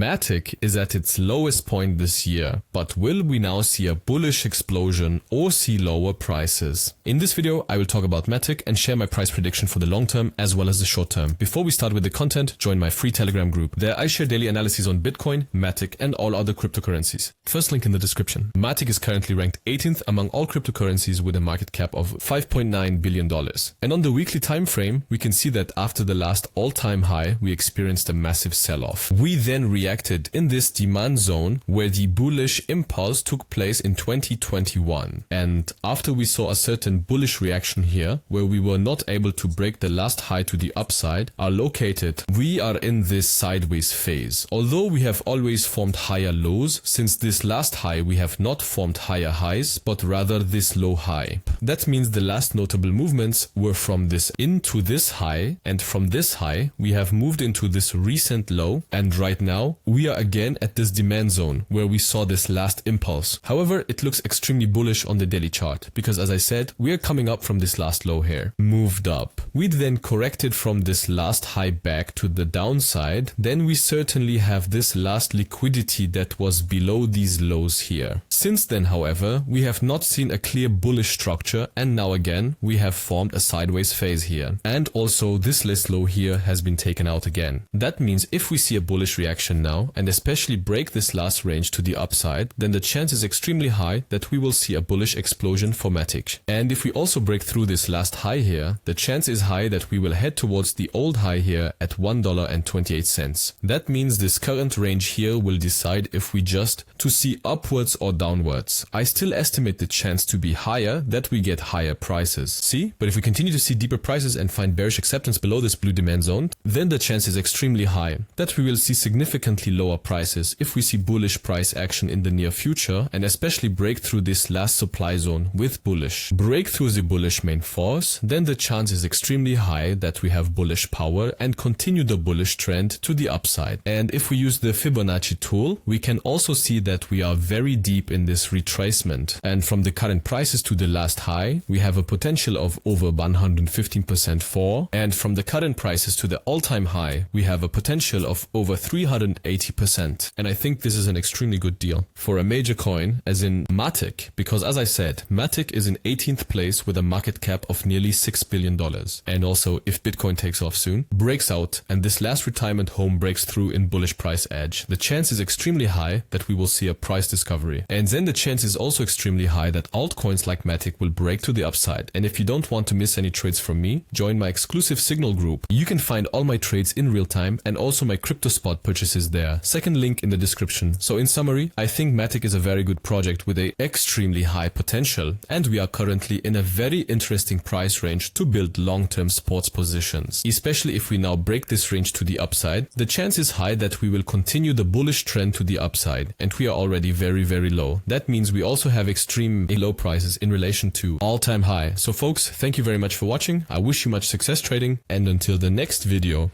MATIC is at its lowest point this year, but will we now see a bullish explosion or see lower prices? In this video, I will talk about MATIC and share my price prediction for the long term as well as the short term. Before we start with the content, join my free Telegram group. There I share daily analyses on Bitcoin, MATIC and all other cryptocurrencies. First link in the description. MATIC is currently ranked 18th among all cryptocurrencies with a market cap of $5.9 billion. And on the weekly time frame, we can see that after the last all-time high, we experienced a massive sell-off. We then reacted in this demand zone where the bullish impulse took place in 2021. And after we saw a certain bullish reaction here, where we were not able to break the last high to the upside, are located, we are in this sideways phase. Although we have always formed higher lows, since this last high we have not formed higher highs, but rather this low high. That means the last notable movements were from this into this high, and from this high we have moved into this recent low, and right now we are again at this demand zone where we saw this last impulse. However, it looks extremely bullish on the daily chart because, as I said, we are coming up from this last low here, moved up. We then corrected from this last high back to the downside. Then we certainly have this last liquidity that was below these lows here. Since then, however, we have not seen a clear bullish structure, and now again we have formed a sideways phase here. And also this list low here has been taken out again. That means if we see a bullish reaction now, and especially break this last range to the upside, then the chance is extremely high that we will see a bullish explosion for MATIC. And if we also break through this last high here, the chance is high that we will head towards the old high here at $1.28. That means this current range here will decide if we just to see upwards or downwards. I still estimate the chance to be higher that we get higher prices. See? But if we continue to see deeper prices and find bearish acceptance below this blue demand zone, then the chance is extremely high that we will see significantly lower prices if we see bullish price action in the near future, and especially break through this last supply zone with bullish. Break through the bullish main force, then the chance is extremely high that we have bullish power and continue the bullish trend to the upside. And if we use the Fibonacci tool, we can also see that we are very deep in this retracement. And from the current prices to the last high, we have a potential of over 115% fall. And from the current prices to the all-time high, we have a potential of over 380%. And I think this is an extremely good deal for a major coin as in MATIC, because as I said, MATIC is in 18th place with a market cap of nearly $6 billion. And also, if Bitcoin takes off soon, breaks out, and this last retirement home breaks through in bullish price edge, the chance is extremely high that we will see a price discovery. And then the chance is also extremely high that altcoins like MATIC will break to the upside. And if you don't want to miss any trades from me, join my exclusive Signal group. You can find all my trades in real time and also my crypto spot purchases there. Second link in the description. So in summary, I think MATIC is a very good project with a extremely high potential, and we are currently in a very interesting price range to build long-term sports positions. Especially if we now break this range to the upside, the chance is high that we will continue the bullish trend to the upside, and we are already very low. That means we also have extreme low prices in relation to all-time high. So folks, thank you very much for watching. I wish you much success trading, and until the next video.